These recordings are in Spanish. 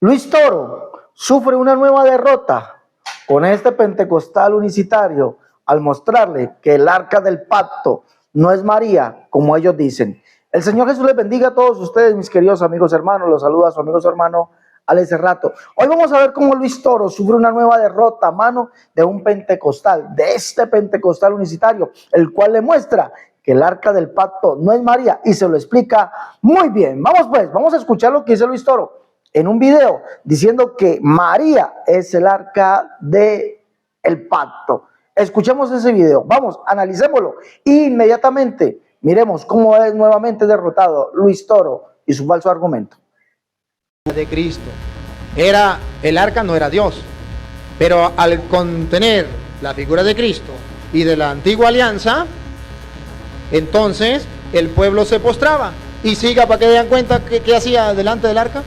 Luis Toro sufre una nueva derrota con este pentecostal unicitario al mostrarle que el arca del pacto no es María, como ellos dicen. El Señor Jesús les bendiga a todos ustedes, mis queridos amigos hermanos. Los saluda a su amigo, su hermano Alex Cerrato. Hoy vamos a ver cómo Luis Toro sufre una nueva derrota a mano de un pentecostal, de este pentecostal unicitario, el cual le muestra que el arca del pacto no es María y se lo explica muy bien. Vamos pues, vamos a escuchar lo que dice Luis Toro en un video diciendo que María es el arca del pacto. Escuchemos ese video, vamos, analicémoslo e inmediatamente miremos cómo es nuevamente derrotado Luis Toro y su falso argumento. De Cristo. El arca no era Dios, pero al contener la figura de Cristo y de la antigua alianza, entonces el pueblo se postraba. Y siga para que den cuenta qué hacía delante del arca.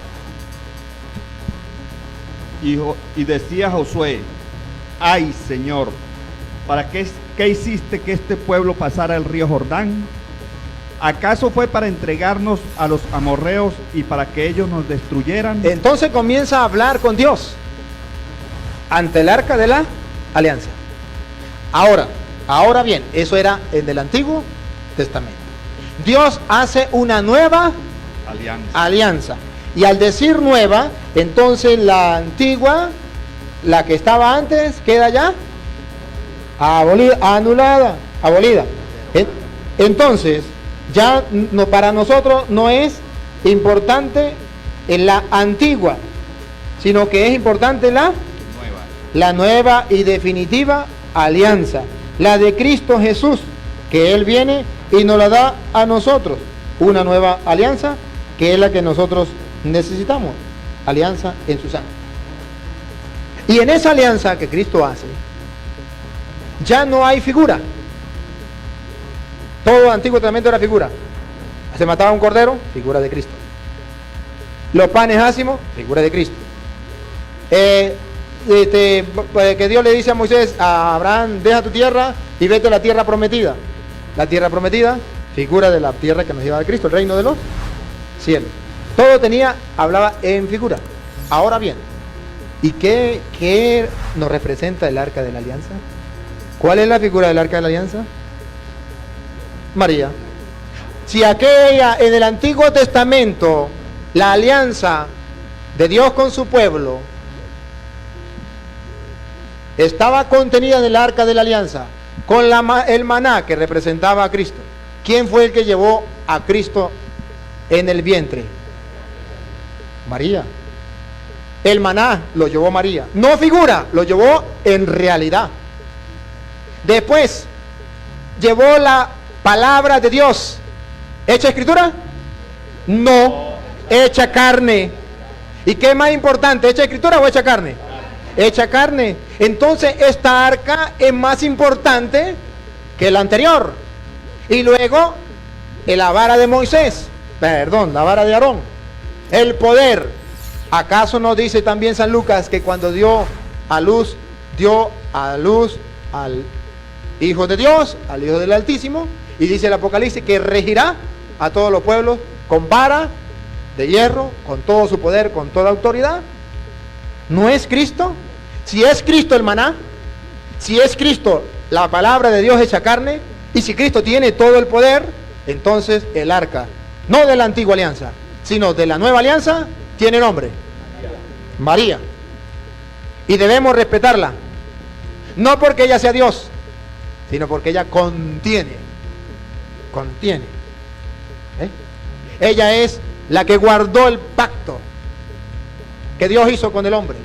Y decía Josué: ay, Señor, ¿para qué hiciste que este pueblo pasara el río Jordán? ¿Acaso fue para entregarnos a los amorreos y para que ellos nos destruyeran? Entonces comienza a hablar con Dios ante el arca de la alianza. Ahora bien, eso era en el Antiguo Testamento. Dios hace una nueva alianza. Y al decir nueva, entonces la antigua, la que estaba antes, queda ya abolida. Entonces, ya no, para nosotros no es importante en la antigua, sino que es importante la nueva y definitiva alianza, la de Cristo Jesús, que Él viene y nos la da a nosotros, una nueva alianza que es la que nosotros necesitamos, alianza en su sangre. Y en esa alianza que Cristo hace, ya no hay figura. Todo el Antiguo Testamento era figura. Se mataba un cordero, figura de Cristo. Los panes ácimos, figura de Cristo. Que Dios le dice a Moisés, a Abraham: deja tu tierra y vete a la tierra prometida. La tierra prometida, figura de la tierra que nos lleva a Cristo, el reino de los cielos. Todo hablaba en figura. Ahora bien, ¿y qué nos representa el arca de la alianza? ¿Cuál es la figura del arca de la alianza? María. Si aquella en el Antiguo Testamento, la alianza de Dios con su pueblo estaba contenida en el arca de la alianza, con el maná que representaba a Cristo. ¿Quién fue el que llevó a Cristo en el vientre? María. El maná lo llevó María. No figura, lo llevó en realidad. Después, llevó la palabra de Dios. ¿Hecha escritura? No, hecha carne. ¿Y qué es más importante, hecha escritura o hecha carne? Hecha carne. Entonces esta arca es más importante que la anterior. Y luego la vara de Moisés, la vara de Aarón, el poder. ¿Acaso no dice también San Lucas que cuando dio a luz al Hijo de Dios, al Hijo del Altísimo? Y dice el Apocalipsis que regirá a todos los pueblos con vara de hierro, con todo su poder, con toda autoridad. ¿No es Cristo? Si es Cristo el maná, si es Cristo la palabra de Dios hecha carne, y si Cristo tiene todo el poder, entonces el arca, no de la antigua alianza, sino de la nueva alianza, tiene nombre: María. Y debemos respetarla, no porque ella sea Dios, sino porque ella contiene. Ella es la que guardó el pacto que Dios hizo con el hombre.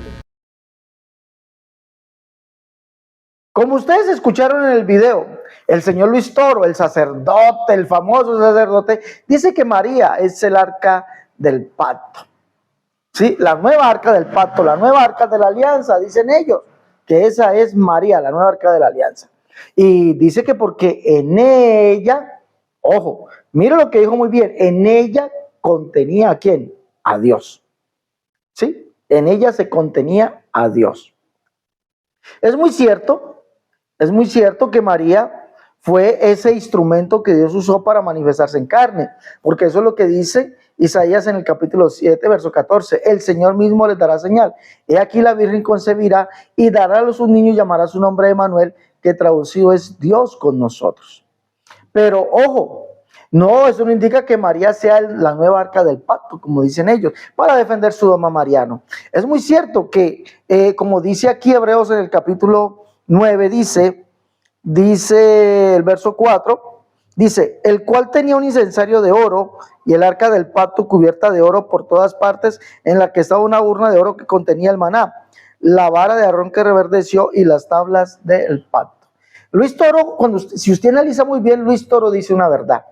Como ustedes escucharon en el video, el señor Luis Toro, el sacerdote, el famoso sacerdote, dice que María es el arca del pacto. Sí, la nueva arca del pacto, la nueva arca de la alianza, dicen ellos, que esa es María, la nueva arca de la alianza. Y dice que porque en ella, ojo, mire lo que dijo muy bien, en ella contenía ¿a quién? A Dios. ¿Sí? En ella se contenía a Dios. Es muy cierto que María fue ese instrumento que Dios usó para manifestarse en carne, porque eso es lo que dice Isaías en el capítulo 7, verso 14, el Señor mismo les dará señal. He aquí la Virgen concebirá y dará a luz un niño y llamará su nombre Emmanuel, que traducido es Dios con nosotros. Pero ojo, no, eso no indica que María sea la nueva arca del pacto, como dicen ellos, para defender su dogma mariano. Es muy cierto que, como dice aquí Hebreos en el capítulo 9, dice el verso 4, dice, el cual tenía un incensario de oro y el arca del pacto cubierta de oro por todas partes, en la que estaba una urna de oro que contenía el maná, la vara de Aarón que reverdeció y las tablas del pacto. Luis Toro, si usted analiza muy bien, Luis Toro dice una verdad.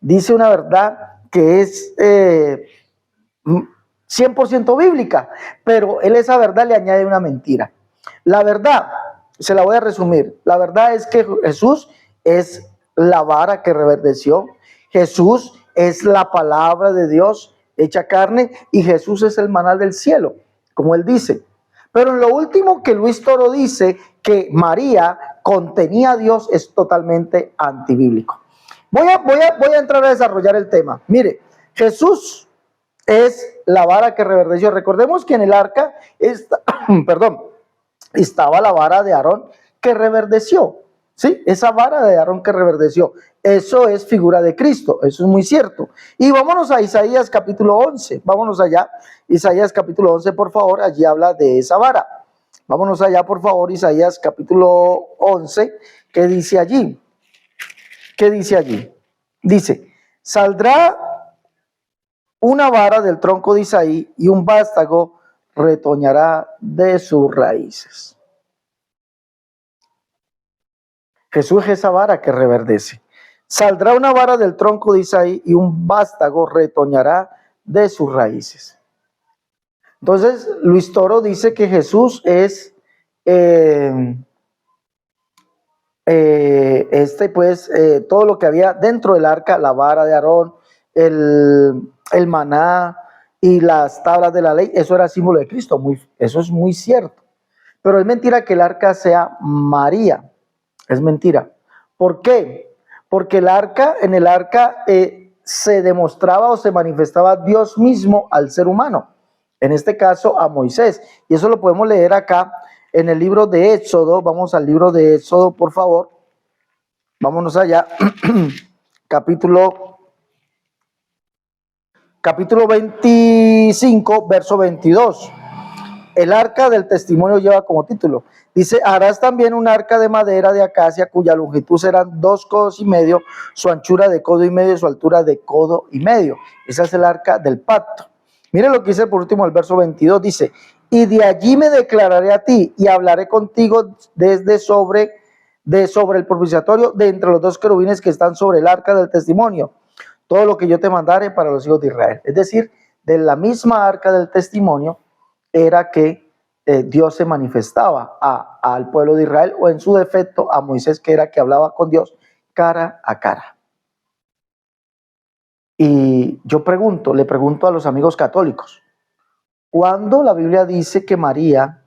Dice una verdad que es 100% bíblica, pero él esa verdad le añade una mentira. La verdad, se la voy a resumir, la verdad es que Jesús es la vara que reverdeció, Jesús es la palabra de Dios hecha carne y Jesús es el maná del cielo, como él dice. Pero en lo último que Luis Toro dice, que María contenía a Dios, es totalmente antibíblico. Voy a entrar a desarrollar el tema. Mire, Jesús es la vara que reverdeció. Recordemos que en el arca estaba la vara de Aarón que reverdeció. ¿Sí? Esa vara de Aarón que reverdeció. Eso es figura de Cristo. Eso es muy cierto. Y vámonos a Isaías capítulo 11. Vámonos allá. Isaías capítulo 11, por favor. Allí habla de esa vara. Vámonos allá, por favor. Isaías capítulo 11. ¿Qué dice allí? ¿Qué dice allí? Dice, saldrá una vara del tronco de Isaí y un vástago retoñará de sus raíces. Jesús es esa vara que reverdece. Saldrá una vara del tronco de Isaí y un vástago retoñará de sus raíces. Entonces, Luis Toro dice que Jesús es todo lo que había dentro del arca, la vara de Aarón, el maná y las tablas de la ley, eso era símbolo de Cristo, eso es muy cierto. Pero es mentira que el arca sea María, es mentira. ¿Por qué? Porque en el arca se demostraba o se manifestaba Dios mismo al ser humano, en este caso a Moisés, y eso lo podemos leer acá en el libro de Éxodo. Vamos al libro de Éxodo, por favor. Vámonos allá. Capítulo 25, verso 22. El arca del testimonio lleva como título. Dice, harás también un arca de madera de acacia cuya longitud serán 2 codos y medio, su anchura de codo y medio y su altura de codo y medio. Esa es el arca del pacto. Mire lo que dice por último el verso 22. Dice, y de allí me declararé a ti y hablaré contigo desde sobre el propiciatorio de entre los 2 querubines que están sobre el arca del testimonio. Todo lo que yo te mandare para los hijos de Israel. Es decir, de la misma arca del testimonio era que Dios se manifestaba al pueblo de Israel, o en su defecto a Moisés, que era que hablaba con Dios cara a cara. Y yo le pregunto a los amigos católicos, ¿cuándo la Biblia dice que María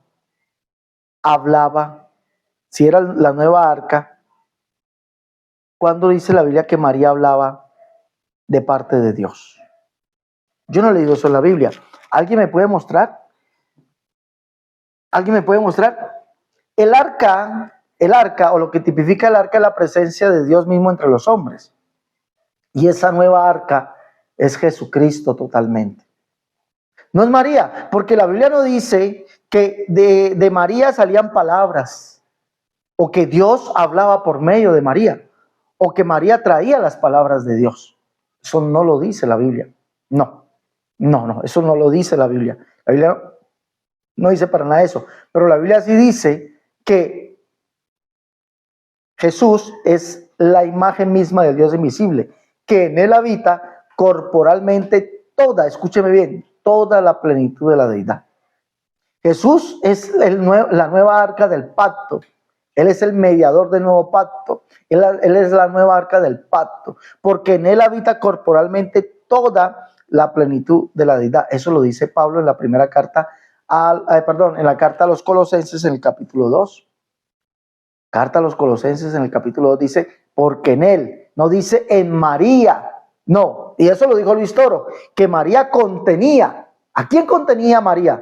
hablaba, si era la nueva arca, cuándo dice la Biblia que María hablaba de parte de Dios? Yo no he leído eso en la Biblia. ¿Alguien me puede mostrar? ¿Alguien me puede mostrar? El arca, o lo que tipifica el arca, es la presencia de Dios mismo entre los hombres. Y esa nueva arca es Jesucristo totalmente. No es María, porque la Biblia no dice que de María salían palabras, o que Dios hablaba por medio de María, o que María traía las palabras de Dios. Eso no lo dice la Biblia. No, eso no lo dice la Biblia. La Biblia no dice para nada eso, pero la Biblia sí dice que Jesús es la imagen misma del Dios invisible, que en él habita corporalmente escúcheme bien, toda la plenitud de la deidad. Jesús es la nueva arca del pacto. Él es el mediador del nuevo pacto. Él es la nueva arca del pacto, porque en él habita corporalmente toda la plenitud de la deidad. Eso lo dice Pablo en la primera carta, en la carta a los Colosenses en el capítulo 2. Carta a los Colosenses en el capítulo 2 dice, porque en él, no dice en María, no, y eso lo dijo Luis Toro, que María contenía. ¿A quién contenía María?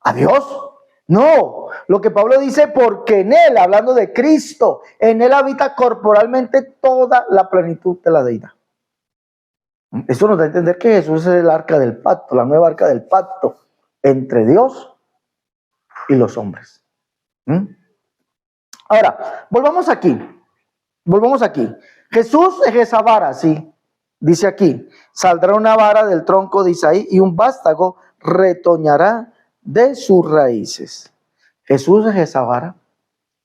¿A Dios? No, lo que Pablo dice, porque en él, hablando de Cristo, en él habita corporalmente toda la plenitud de la deidad. Eso nos da a entender que Jesús es el arca del pacto, la nueva arca del pacto entre Dios y los hombres. Ahora, volvamos aquí. Jesús es esa vara, sí. Dice aquí, saldrá una vara del tronco de Isaí y un vástago retoñará de sus raíces. Jesús es esa vara.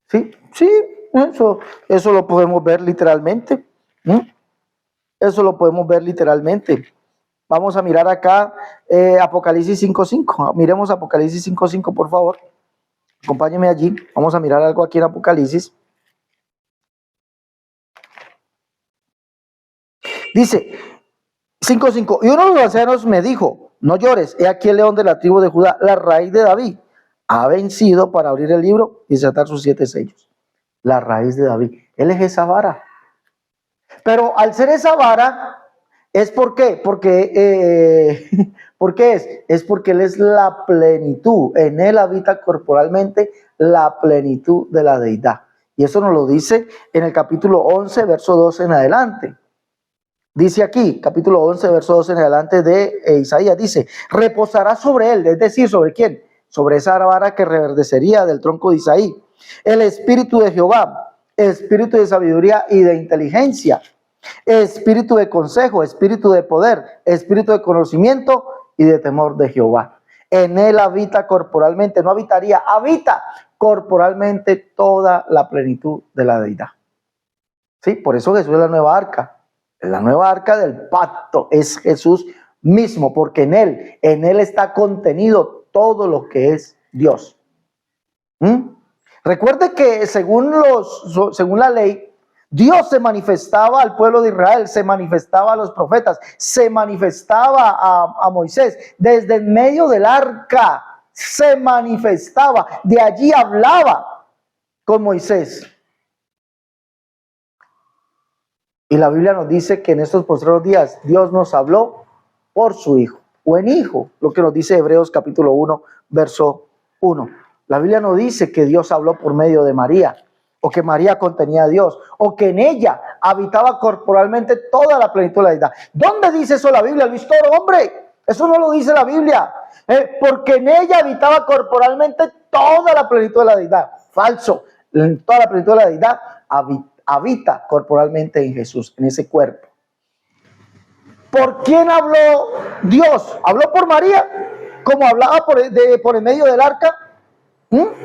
Sí, eso lo podemos ver literalmente. Eso lo podemos ver literalmente. Vamos a mirar acá Apocalipsis 5:5. Miremos Apocalipsis 5:5, por favor. Acompáñenme allí. Vamos a mirar algo aquí en Apocalipsis. Dice 5:5. Y uno de los ancianos me dijo: no llores, he aquí el león de la tribu de Judá, la raíz de David, ha vencido para abrir el libro y desatar sus 7 sellos. La raíz de David. Él es esa vara. Pero al ser esa vara, ¿es por qué? ¿Por qué es porque Él es la plenitud. En Él habita corporalmente la plenitud de la deidad. Y eso nos lo dice en el capítulo 11, verso 12 en adelante. Dice aquí, capítulo 11, verso 12 en adelante de Isaías, dice: reposará sobre él, es decir, ¿sobre quién? Sobre esa vara que reverdecería del tronco de Isaí, el espíritu de Jehová, espíritu de sabiduría y de inteligencia, espíritu de consejo, espíritu de poder, espíritu de conocimiento y de temor de Jehová. En él habita corporalmente, no habitaría, habita corporalmente toda la plenitud de la deidad. Sí, por eso Jesús es la nueva arca. La nueva arca del pacto es Jesús mismo, porque en él está contenido todo lo que es Dios. Recuerde que según la ley, Dios se manifestaba al pueblo de Israel, se manifestaba a los profetas, se manifestaba a Moisés desde en medio del arca, se manifestaba, de allí hablaba con Moisés. Y la Biblia nos dice que en estos postreros días Dios nos habló por su Hijo, o en Hijo, lo que nos dice Hebreos capítulo 1, verso 1. La Biblia no dice que Dios habló por medio de María, o que María contenía a Dios, o que en ella habitaba corporalmente toda la plenitud de la deidad. ¿Dónde dice eso la Biblia, Luis Toro? Hombre, eso no lo dice la Biblia. Porque en ella habitaba corporalmente toda la plenitud de la deidad. Falso. Toda la plenitud de la deidad habita corporalmente en Jesús, en ese cuerpo. ¿Por quién habló Dios? ¿Habló por María? ¿Como hablaba por el medio del arca?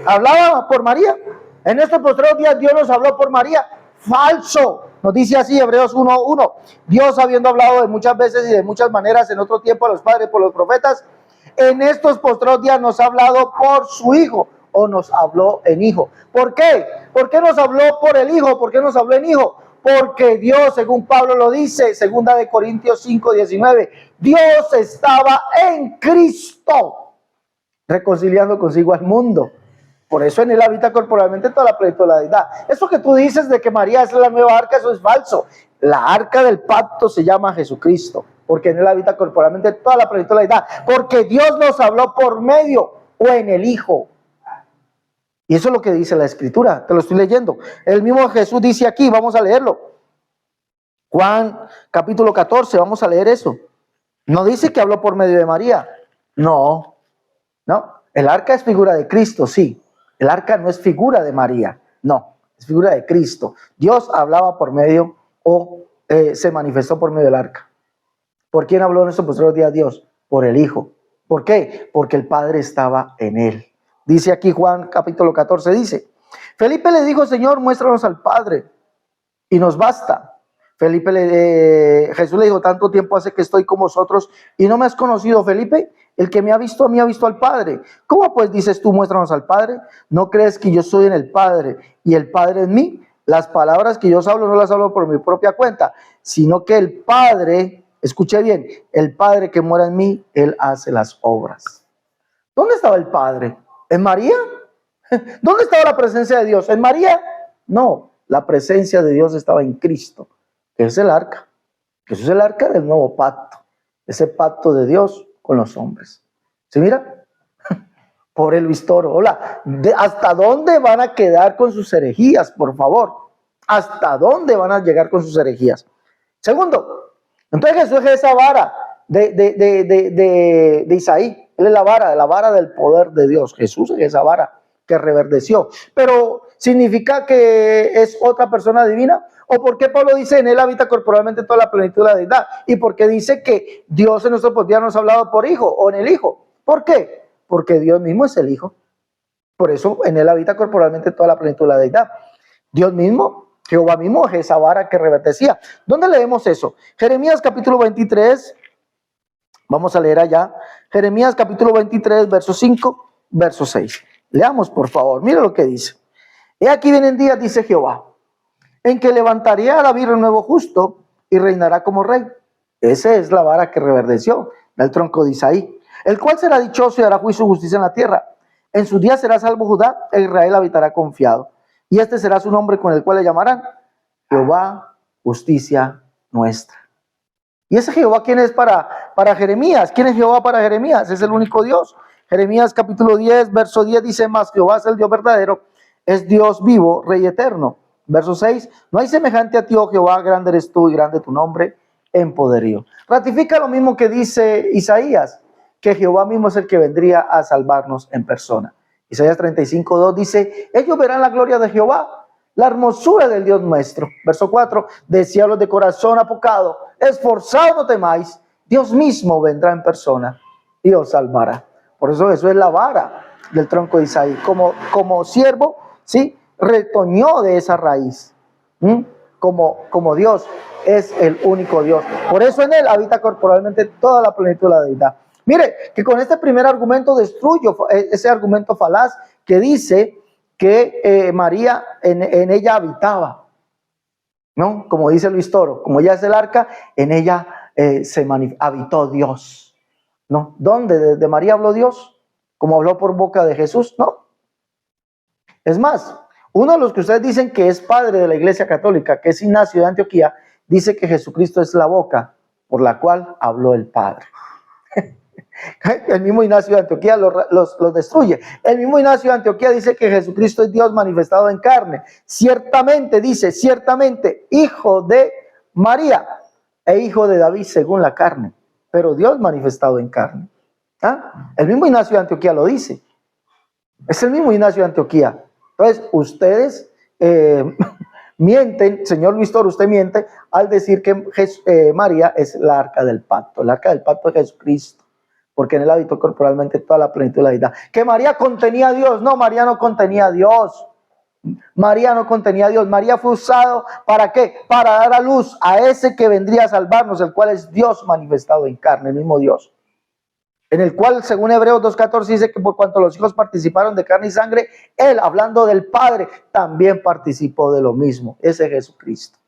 ¿Hablaba por María? En estos postreros días Dios nos habló por María. Falso. Nos dice así Hebreos 1:1. Dios, habiendo hablado de muchas veces y de muchas maneras en otro tiempo a los padres por los profetas, en estos postreros días nos ha hablado por su Hijo, o nos habló en Hijo. ¿Por qué? ¿Por qué nos habló por el Hijo? ¿Por qué nos habló en Hijo? Porque Dios, según Pablo lo dice, 2 de Corintios 5:19, Dios estaba en Cristo, reconciliando consigo al mundo. Por eso en él habita corporalmente toda la plenitud de la deidad. Eso que tú dices de que María es la nueva arca, eso es falso. La arca del pacto se llama Jesucristo, porque en él habita corporalmente toda la plenitud de la deidad. Porque Dios nos habló por medio o en el Hijo. Y eso es lo que dice la Escritura, te lo estoy leyendo. El mismo Jesús dice aquí, vamos a leerlo. Juan capítulo 14, vamos a leer eso. No dice que habló por medio de María. No. El arca es figura de Cristo, sí. El arca no es figura de María, no, es figura de Cristo. Dios hablaba por medio se manifestó por medio del arca. ¿Por quién habló en estos postreros días Dios? Por el Hijo. ¿Por qué? Porque el Padre estaba en él. Dice aquí Juan capítulo 14, dice: Felipe le dijo: Señor, muéstranos al Padre y nos basta. Jesús le dijo: tanto tiempo hace que estoy con vosotros y no me has conocido, Felipe. El que me ha visto a mí ha visto al Padre. ¿Cómo pues dices tú, muéstranos al Padre? ¿No crees que yo soy en el Padre y el Padre en mí? Las palabras que yo os hablo no las hablo por mi propia cuenta, sino que el Padre, escuche bien, el Padre que mora en mí, Él hace las obras. ¿Dónde estaba el Padre? ¿En María? ¿Dónde estaba la presencia de Dios? ¿En María? No, la presencia de Dios estaba en Cristo, que es el arca. Jesús es el arca del nuevo pacto, ese pacto de Dios con los hombres. ¿Sí mira? Pobre Luis Toro. Hola, ¿hasta dónde van a quedar con sus herejías, por favor? ¿Hasta dónde van a llegar con sus herejías? Segundo, entonces Jesús es esa vara de Isaí. Él es la vara del poder de Dios. Jesús es esa vara que reverdeció. Pero, ¿significa que es otra persona divina? ¿O por qué Pablo dice en él habita corporalmente toda la plenitud de la deidad? ¿Y por qué dice que Dios en nuestro poder nos ha hablado por hijo o en el hijo? ¿Por qué? Porque Dios mismo es el hijo. Por eso en él habita corporalmente toda la plenitud de la deidad. Dios mismo, Jehová mismo es esa vara que reverdecía. ¿Dónde leemos eso? Jeremías capítulo 23. Vamos a leer allá. Jeremías capítulo 23, verso 5, verso 6. Leamos, por favor. Mira lo que dice. He aquí vienen días, dice Jehová, en que levantaré a David un nuevo justo y reinará como rey. Esa es la vara que reverdeció del tronco de Isaí, el cual será dichoso y hará juicio y justicia en la tierra. En sus días será salvo Judá, e Israel habitará confiado. Y este será su nombre con el cual le llamarán Jehová, justicia nuestra. ¿Y ese Jehová quién es para Jeremías? ¿Quién es Jehová para Jeremías? Es el único Dios. Jeremías capítulo 10, verso 10 dice más, Jehová es el Dios verdadero, es Dios vivo, Rey eterno. Verso 6, no hay semejante a ti, oh Jehová, grande eres tú y grande tu nombre en poderío. Ratifica lo mismo que dice Isaías, que Jehová mismo es el que vendría a salvarnos en persona. Isaías 35, 2 dice, ellos verán la gloria de Jehová, la hermosura del Dios nuestro. Verso 4, decía los de corazón apocado, esforzado no temáis, Dios mismo vendrá en persona y os salvará. Por eso es la vara del tronco de Isaí. Como siervo, ¿sí?, retoñó de esa raíz. Como Dios es el único Dios. Por eso en él habita corporalmente toda la plenitud de la deidad. Mire, que con este primer argumento destruyo ese argumento falaz que dice que María en ella habitaba, ¿no? Como dice Luis Toro, como ella es el arca, en ella habitó Dios, ¿no? ¿Dónde? ¿De María habló Dios? ¿Como habló por boca de Jesús? No. Es más, uno de los que ustedes dicen que es padre de la Iglesia Católica, que es Ignacio de Antioquía, dice que Jesucristo es la boca por la cual habló el Padre. El mismo Ignacio de Antioquía los destruye. El mismo Ignacio de Antioquía dice que Jesucristo es Dios manifestado en carne. Ciertamente, dice, ciertamente, hijo de María e hijo de David según la carne, pero Dios manifestado en carne. ¿Ah? El mismo Ignacio de Antioquía lo dice. Es el mismo Ignacio de Antioquía. Entonces, ustedes mienten, señor Luis Toro, usted miente al decir que María es la arca del pacto. El arca del pacto es Jesucristo, porque en él habitó corporalmente toda la plenitud de la deidad. Que María contenía a Dios. No, María no contenía a Dios. María no contenía a Dios. María fue usado ¿para qué? Para dar a luz a ese que vendría a salvarnos, el cual es Dios manifestado en carne, el mismo Dios. En el cual, según Hebreos 2.14, dice que por cuanto los hijos participaron de carne y sangre, él, hablando del Padre, también participó de lo mismo. Ese es Jesucristo.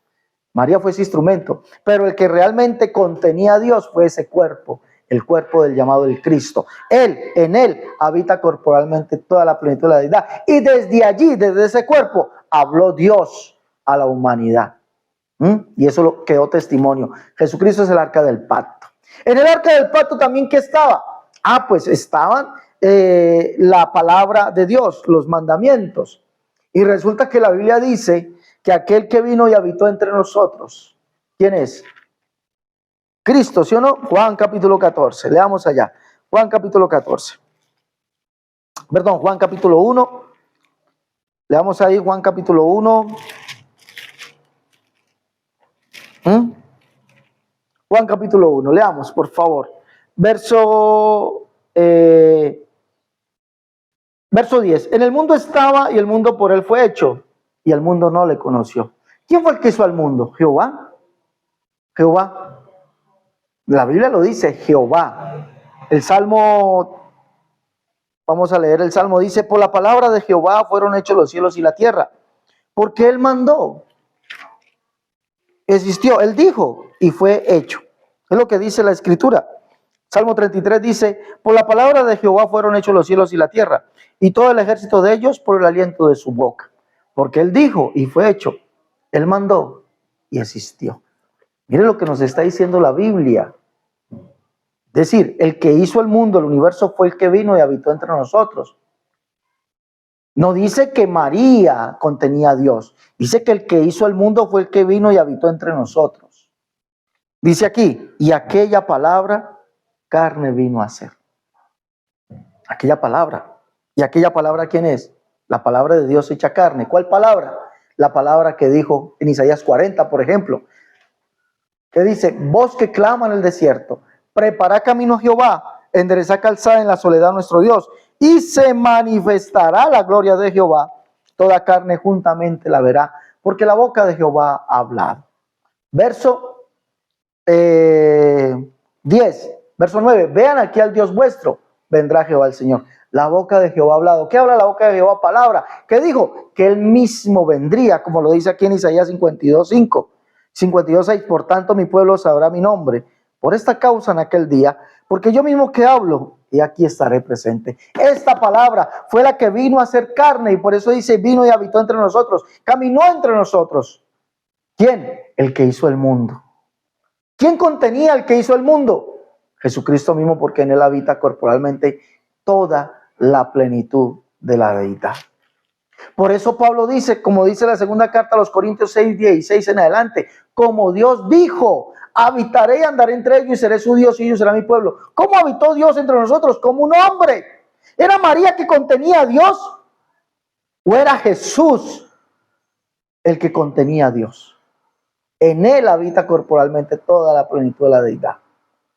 María fue ese instrumento, pero el que realmente contenía a Dios fue ese cuerpo, el cuerpo del llamado del Cristo. Él, en él, habita corporalmente toda la plenitud de la deidad. Y desde allí, desde ese cuerpo, habló Dios a la humanidad. Y eso quedó testimonio. Jesucristo es el arca del pacto. En el arca del pacto también, ¿qué estaba? Pues estaban la palabra de Dios, los mandamientos. Y resulta que la Biblia dice que aquel que vino y habitó entre nosotros, ¿quién es? Cristo, ¿sí o no? Juan capítulo 14, leamos allá. Juan capítulo 14. Perdón, Juan capítulo 1. Leamos ahí Juan capítulo 1. Juan capítulo 1, leamos por favor. Verso 10. En el mundo estaba y el mundo por él fue hecho y el mundo no le conoció. ¿Quién fue el que hizo al mundo? Jehová. Jehová. La Biblia lo dice, Jehová. El Salmo, vamos a leer el Salmo, dice, por la palabra de Jehová fueron hechos los cielos y la tierra, porque él mandó. Existió, él dijo y fue hecho. Es lo que dice la Escritura. Salmo 33 dice, por la palabra de Jehová fueron hechos los cielos y la tierra, y todo el ejército de ellos por el aliento de su boca. Porque él dijo y fue hecho, él mandó y existió. Mire lo que nos está diciendo la Biblia. Es decir, el que hizo el mundo, el universo, fue el que vino y habitó entre nosotros. No dice que María contenía a Dios. Dice que el que hizo el mundo fue el que vino y habitó entre nosotros. Dice aquí, y aquella palabra carne vino a ser. Aquella palabra. ¿Y aquella palabra quién es? La palabra de Dios hecha carne. ¿Cuál palabra? La palabra que dijo en Isaías 40, por ejemplo. Que dice, voz que clama en el desierto, prepara camino a Jehová, endereza calzada en la soledad nuestro Dios, y se manifestará la gloria de Jehová, toda carne juntamente la verá, porque la boca de Jehová ha hablado. Verso 10, verso 9, vean aquí al Dios vuestro, vendrá Jehová el Señor. La boca de Jehová ha hablado. ¿Qué habla la boca de Jehová? Palabra. ¿Qué dijo? Que él mismo vendría, como lo dice aquí en Isaías 52:5. 52:6, por tanto mi pueblo sabrá mi nombre, por esta causa en aquel día, porque yo mismo que hablo, y aquí estaré presente. Esta palabra fue la que vino a ser carne, y por eso dice, vino y habitó entre nosotros, caminó entre nosotros. ¿Quién? El que hizo el mundo. ¿Quién contenía al que hizo el mundo? Jesucristo mismo, porque en él habita corporalmente toda la plenitud de la deidad. Por eso Pablo dice, como dice la segunda carta a los Corintios 6:16 en adelante, como Dios dijo, habitaré y andaré entre ellos y seré su Dios y ellos serán mi pueblo. ¿Cómo habitó Dios entre nosotros? Como un hombre. ¿Era María que contenía a Dios? ¿O era Jesús el que contenía a Dios? En él habita corporalmente toda la plenitud de la deidad.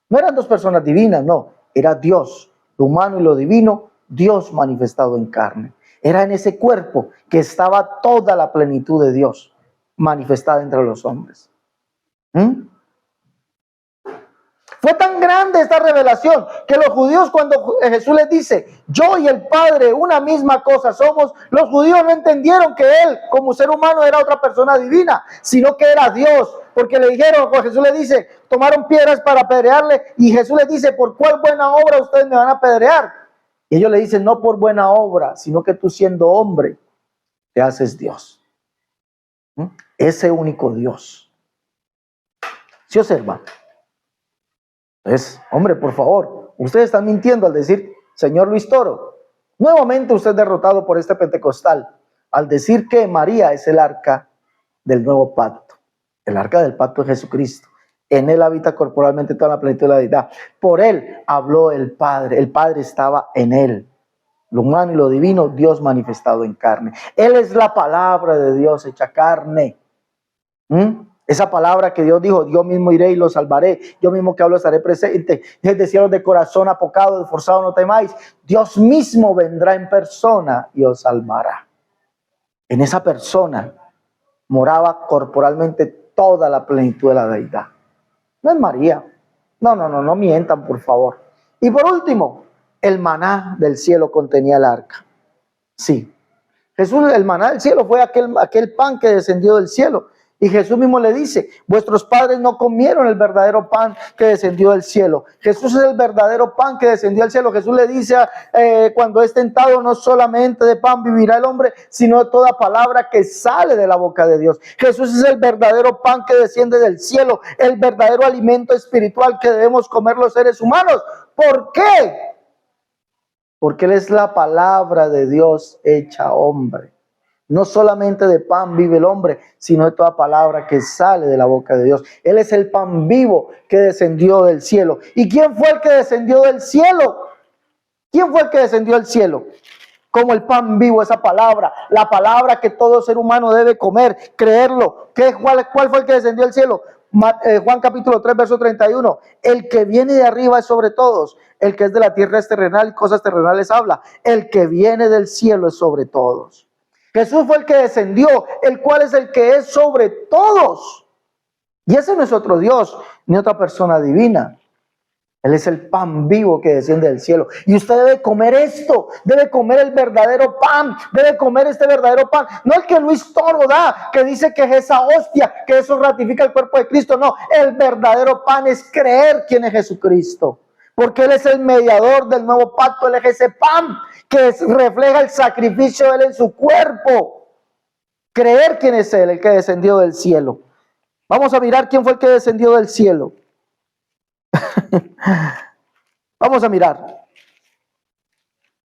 No eran dos personas divinas, no. Era Dios, lo humano y lo divino, Dios manifestado en carne. Era en ese cuerpo que estaba toda la plenitud de Dios manifestada entre los hombres. Fue tan grande esta revelación que los judíos, cuando Jesús les dice, yo y el Padre una misma cosa somos, los judíos no entendieron que él como ser humano era otra persona divina, sino que era Dios, porque le dijeron, pues Jesús le dice, tomaron piedras para apedrearle, y Jesús les dice, ¿por cuál buena obra ustedes me van a apedrear? Y ellos le dicen, no por buena obra, sino que tú siendo hombre, te haces Dios. Ese único Dios. ¿Sí observa? Entonces, hombre, por favor, ustedes están mintiendo al decir, señor Luis Toro, nuevamente usted es derrotado por este pentecostal, al decir que María es el arca del nuevo pacto. El arca del pacto de Jesucristo. En él habita corporalmente toda la plenitud de la deidad. Por él habló el Padre estaba en él. Lo humano y lo divino, Dios manifestado en carne. Él es la palabra de Dios hecha carne. Esa palabra que Dios dijo, yo mismo iré y lo salvaré. Yo mismo que hablo estaré presente. Desde cielos de corazón apocado, esforzado no temáis. Dios mismo vendrá en persona y os salvará. En esa persona moraba corporalmente toda la plenitud de la deidad. No es María. No mientan, por favor. Y por último, el maná del cielo contenía el arca. Sí. Jesús, el maná del cielo fue aquel pan que descendió del cielo. Y Jesús mismo le dice, vuestros padres no comieron el verdadero pan que descendió del cielo. Jesús es el verdadero pan que descendió del cielo. Jesús le dice, cuando es tentado, no solamente de pan vivirá el hombre, sino de toda palabra que sale de la boca de Dios. Jesús es el verdadero pan que desciende del cielo, el verdadero alimento espiritual que debemos comer los seres humanos. ¿Por qué? Porque Él es la palabra de Dios hecha hombre. No solamente de pan vive el hombre, sino de toda palabra que sale de la boca de Dios. Él es el pan vivo que descendió del cielo. ¿Y quién fue el que descendió del cielo? ¿Quién fue el que descendió del cielo? Como el pan vivo, esa palabra, la palabra que todo ser humano debe comer, creerlo. ¿Cuál fue el que descendió del cielo? Juan capítulo 3, verso 31. El que viene de arriba es sobre todos. El que es de la tierra es terrenal y cosas terrenales habla. El que viene del cielo es sobre todos. Jesús fue el que descendió, el cual es el que es sobre todos. Y ese no es otro Dios, ni otra persona divina. Él es el pan vivo que desciende del cielo. Y usted debe comer esto, debe comer el verdadero pan, debe comer este verdadero pan. No el que Luis Toro da, que dice que es esa hostia, que eso ratifica el cuerpo de Cristo. No, el verdadero pan es creer quién es Jesucristo. Porque Él es el mediador del nuevo pacto, Él es ese pan que refleja el sacrificio de Él en su cuerpo. Creer quién es Él, el que descendió del cielo. Vamos a mirar quién fue el que descendió del cielo. Vamos a mirar.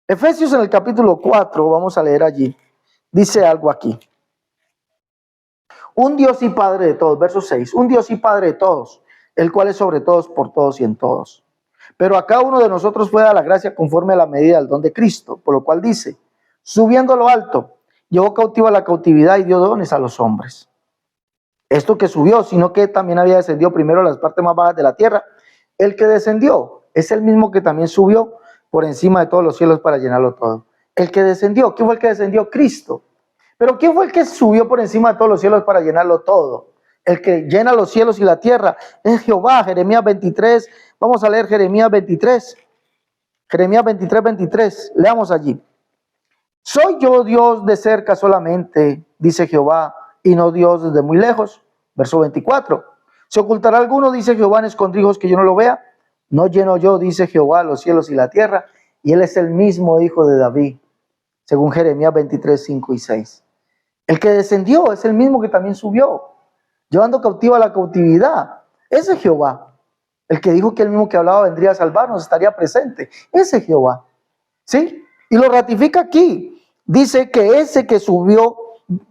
Efesios en el capítulo 4, vamos a leer allí. Dice algo aquí. Un Dios y Padre de todos, verso 6. Un Dios y Padre de todos, el cual es sobre todos, por todos y en todos. Pero a cada uno de nosotros fue dada la gracia conforme a la medida del don de Cristo, por lo cual dice, subiendo a lo alto, llevó cautiva la cautividad y dio dones a los hombres. Esto que subió, sino que también había descendido primero a las partes más bajas de la tierra. El que descendió es el mismo que también subió por encima de todos los cielos para llenarlo todo. El que descendió, ¿quién fue el que descendió? Cristo. Pero ¿quién fue el que subió por encima de todos los cielos para llenarlo todo? El que llena los cielos y la tierra es Jehová. Jeremías 23, vamos a leer Jeremías 23. Jeremías 23, 23, leamos allí. Soy yo Dios de cerca solamente, dice Jehová, y no Dios desde muy lejos. Verso 24. ¿Se ocultará alguno, dice Jehová, en escondrijos que yo no lo vea? No lleno yo, dice Jehová, los cielos y la tierra, y él es el mismo hijo de David, según Jeremías 23, 5 y 6. El que descendió es el mismo que también subió, llevando cautiva la cautividad. Ese es Jehová. El que dijo que el mismo que hablaba vendría a salvarnos, estaría presente. Ese es Jehová. ¿Sí? Y lo ratifica aquí. Dice que ese que subió,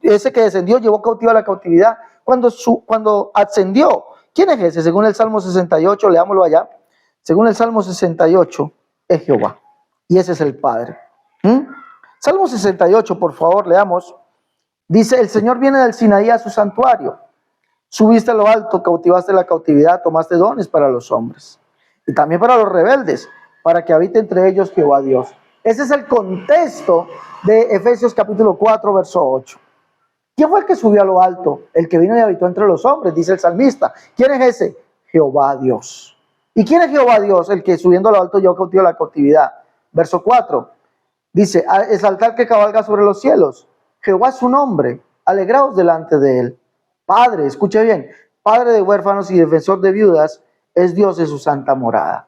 ese que descendió, llevó cautiva la cautividad cuando ascendió. ¿Quién es ese? Según el Salmo 68, leámoslo allá. Según el Salmo 68, es Jehová. Y ese es el Padre. Salmo 68, por favor, leamos. Dice, el Señor viene del Sinaí a su santuario. Subiste a lo alto, cautivaste la cautividad, tomaste dones para los hombres. Y también para los rebeldes, para que habite entre ellos Jehová Dios. Ese es el contexto de Efesios capítulo 4, verso 8. ¿Quién fue el que subió a lo alto? El que vino y habitó entre los hombres, dice el salmista. ¿Quién es ese? Jehová Dios. ¿Y quién es Jehová Dios? El que subiendo a lo alto llevó cautiva la cautividad. Verso 4. Dice, exaltar que cabalga sobre los cielos. Jehová es su nombre, alegraos delante de él. Padre, escuche bien, Padre de huérfanos y defensor de viudas, es Dios de su santa morada.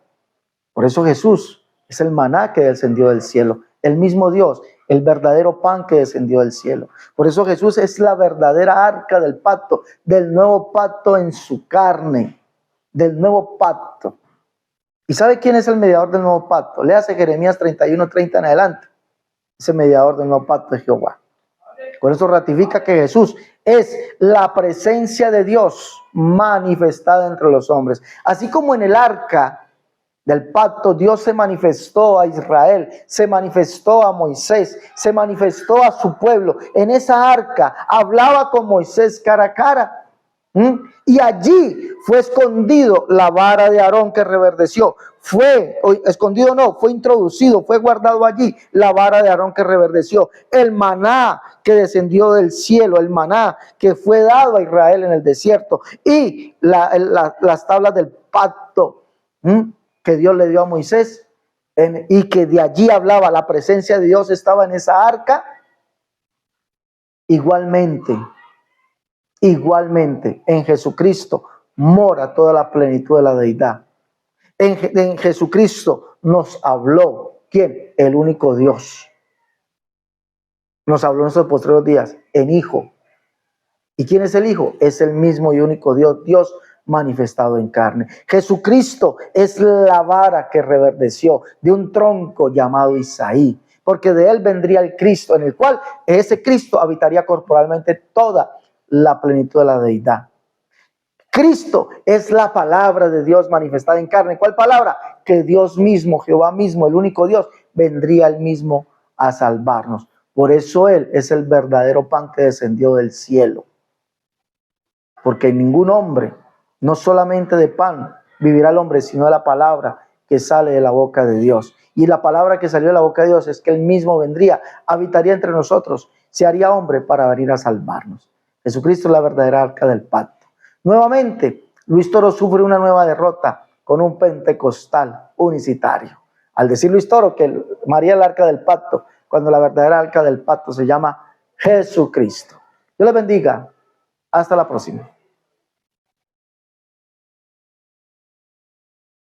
Por eso Jesús es el maná que descendió del cielo, el mismo Dios, el verdadero pan que descendió del cielo. Por eso Jesús es la verdadera arca del pacto, del nuevo pacto en su carne, del nuevo pacto. ¿Y sabe quién es el mediador del nuevo pacto? Léase Jeremías 31, 30 en adelante. Ese mediador del nuevo pacto es Jehová. Por eso ratifica que Jesús es la presencia de Dios manifestada entre los hombres. Así como en el arca del pacto Dios se manifestó a Israel, se manifestó a Moisés, se manifestó a su pueblo. En esa arca hablaba con Moisés cara a cara. Y allí fue escondido la vara de Aarón que reverdeció. Fue introducido, fue guardado allí la vara de Aarón que reverdeció. El maná que descendió del cielo, el maná que fue dado a Israel en el desierto. Y las tablas del pacto que Dios le dio a Moisés. Y que de allí hablaba, la presencia de Dios estaba en esa arca. Igualmente, en Jesucristo mora toda la plenitud de la deidad. En Jesucristo nos habló, ¿quién? El único Dios. Nos habló en esos postreros días, en Hijo. ¿Y quién es el Hijo? Es el mismo y único Dios, Dios manifestado en carne. Jesucristo es la vara que reverdeció de un tronco llamado Isaí, porque de él vendría el Cristo, en el cual ese Cristo habitaría corporalmente toda la plenitud de la deidad. Cristo es la palabra de Dios manifestada en carne. ¿Cuál palabra? Que Dios mismo, Jehová mismo, el único Dios, vendría él mismo a salvarnos. Por eso él es el verdadero pan que descendió del cielo. Porque ningún hombre, no solamente de pan vivirá el hombre, sino de la palabra que sale de la boca de Dios. Y la palabra que salió de la boca de Dios es que él mismo vendría, habitaría entre nosotros, se haría hombre para venir a salvarnos. Jesucristo es la verdadera arca del pacto. Nuevamente, Luis Toro sufre una nueva derrota con un pentecostal unicitario. Al decir Luis Toro que María es la arca del pacto, cuando la verdadera arca del pacto se llama Jesucristo. Dios les bendiga. Hasta la próxima.